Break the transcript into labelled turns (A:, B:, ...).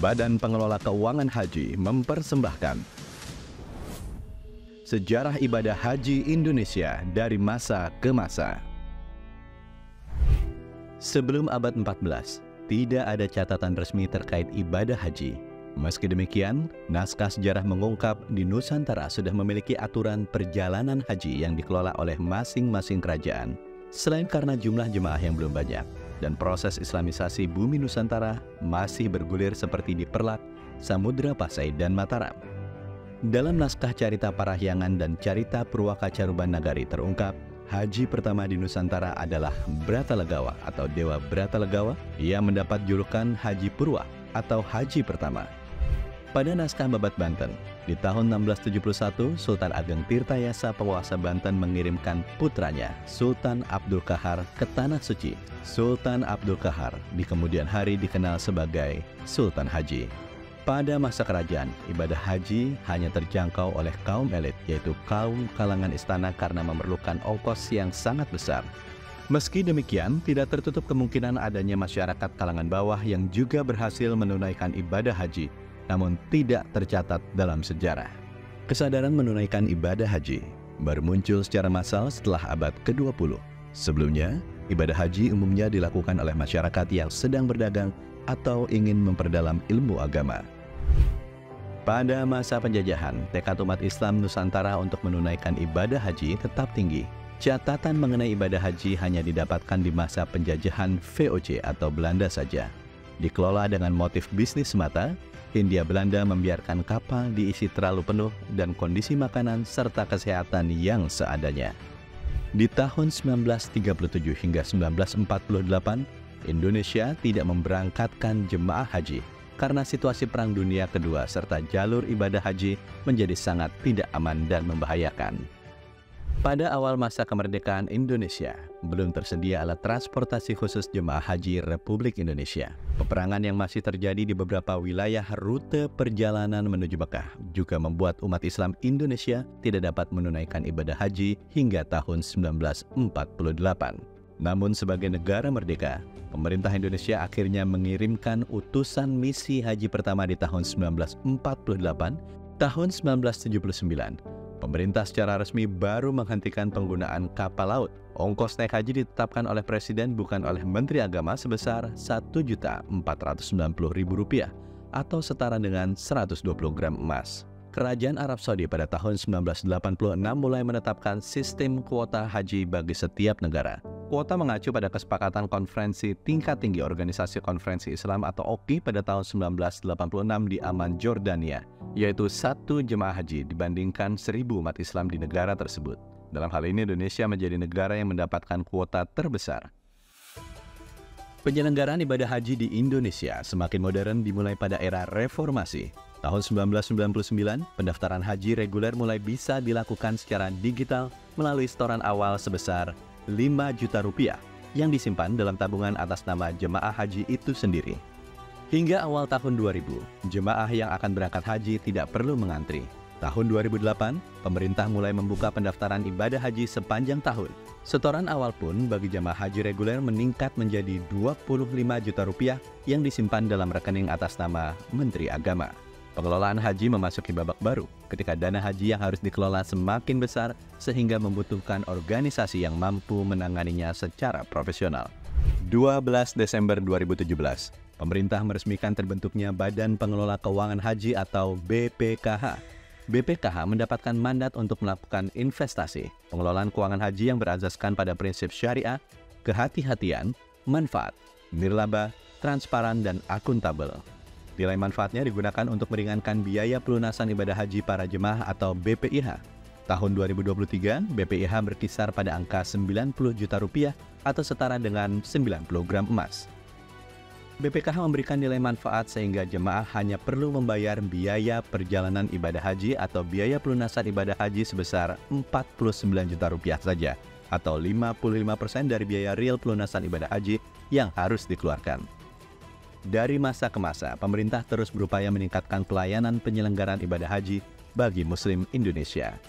A: Badan Pengelola Keuangan Haji mempersembahkan Sejarah Ibadah Haji Indonesia dari masa ke masa. Sebelum abad 14, tidak ada catatan resmi terkait ibadah haji. Meski demikian, naskah sejarah mengungkap di Nusantara sudah memiliki aturan perjalanan haji yang dikelola oleh masing-masing kerajaan. Selain karena jumlah jemaah yang belum banyak, dan proses islamisasi bumi Nusantara masih bergulir seperti di Perlak, Samudra Pasai, dan Mataram. Dalam naskah Carita Parahyangan dan Carita Purwaka Caruban Nagari terungkap, haji pertama di Nusantara adalah Bratalegawa atau Dewa Bratalegawa yang mendapat julukan Haji Purwa atau Haji Pertama. Pada naskah Babat Banten, di tahun 1671, Sultan Ageng Tirtayasa penguasa Banten mengirimkan putranya, Sultan Abdul Qahar, ke Tanah Suci. Sultan Abdul Qahar di kemudian hari dikenal sebagai Sultan Haji. Pada masa kerajaan, ibadah haji hanya terjangkau oleh kaum elit, yaitu kaum kalangan istana karena memerlukan ongkos yang sangat besar. Meski demikian, tidak tertutup kemungkinan adanya masyarakat kalangan bawah yang juga berhasil menunaikan ibadah haji, namun tidak tercatat dalam sejarah. Kesadaran menunaikan ibadah haji baru muncul secara massal setelah abad ke-20. Sebelumnya, ibadah haji umumnya dilakukan oleh masyarakat yang sedang berdagang atau ingin memperdalam ilmu agama. Pada masa penjajahan, tekad umat Islam Nusantara untuk menunaikan ibadah haji tetap tinggi. Catatan mengenai ibadah haji hanya didapatkan di masa penjajahan VOC atau Belanda saja. Dikelola dengan motif bisnis semata, Hindia Belanda membiarkan kapal diisi terlalu penuh dan kondisi makanan serta kesehatan yang seadanya. Di tahun 1937 hingga 1948, Indonesia tidak memberangkatkan jemaah haji karena situasi Perang Dunia Kedua serta jalur ibadah haji menjadi sangat tidak aman dan membahayakan. Pada awal masa kemerdekaan Indonesia, belum tersedia alat transportasi khusus jemaah haji Republik Indonesia. Peperangan yang masih terjadi di beberapa wilayah rute perjalanan menuju Mekah juga membuat umat Islam Indonesia tidak dapat menunaikan ibadah haji hingga tahun 1948. Namun sebagai negara merdeka, pemerintah Indonesia akhirnya mengirimkan utusan misi haji pertama di tahun 1948. Tahun 1979, pemerintah secara resmi baru menghentikan penggunaan kapal laut. Ongkos naik haji ditetapkan oleh Presiden bukan oleh Menteri Agama sebesar Rp1.490.000 atau setara dengan 120 gram emas. Kerajaan Arab Saudi pada tahun 1986 mulai menetapkan sistem kuota haji bagi setiap negara. Kuota mengacu pada kesepakatan konferensi tingkat tinggi Organisasi Konferensi Islam atau OKI pada tahun 1986 di Amman, Jordania, yaitu 1 jemaah haji dibandingkan 1.000 umat Islam di negara tersebut. Dalam hal ini Indonesia menjadi negara yang mendapatkan kuota terbesar. Penyelenggaraan ibadah haji di Indonesia semakin modern dimulai pada era reformasi. Tahun 1999, pendaftaran haji reguler mulai bisa dilakukan secara digital melalui setoran awal sebesar Rp5 juta yang disimpan dalam tabungan atas nama jemaah haji itu sendiri. Hingga awal tahun 2000, jemaah yang akan berangkat haji tidak perlu mengantri. Tahun 2008, pemerintah mulai membuka pendaftaran ibadah haji sepanjang tahun. Setoran awal pun bagi jemaah haji reguler meningkat menjadi Rp25 juta yang disimpan dalam rekening atas nama Menteri Agama. Pengelolaan haji memasuki babak baru ketika dana haji yang harus dikelola semakin besar sehingga membutuhkan organisasi yang mampu menanganinya secara profesional. 12 Desember 2017, pemerintah meresmikan terbentuknya Badan Pengelola Keuangan Haji atau BPKH. BPKH mendapatkan mandat untuk melakukan investasi, pengelolaan keuangan haji yang berasaskan pada prinsip syariah, kehati-hatian, manfaat, nirlaba, transparan, dan akuntabel. Nilai manfaatnya digunakan untuk meringankan biaya pelunasan ibadah haji para jemaah atau BPIH. Tahun 2023, BPIH berkisar pada angka Rp90 juta atau setara dengan 90 gram emas. BPKH memberikan nilai manfaat sehingga jemaah hanya perlu membayar biaya perjalanan ibadah haji atau biaya pelunasan ibadah haji sebesar Rp49 juta saja, atau 55% dari biaya real pelunasan ibadah haji yang harus dikeluarkan. Dari masa ke masa, pemerintah terus berupaya meningkatkan pelayanan penyelenggaraan ibadah haji bagi Muslim Indonesia.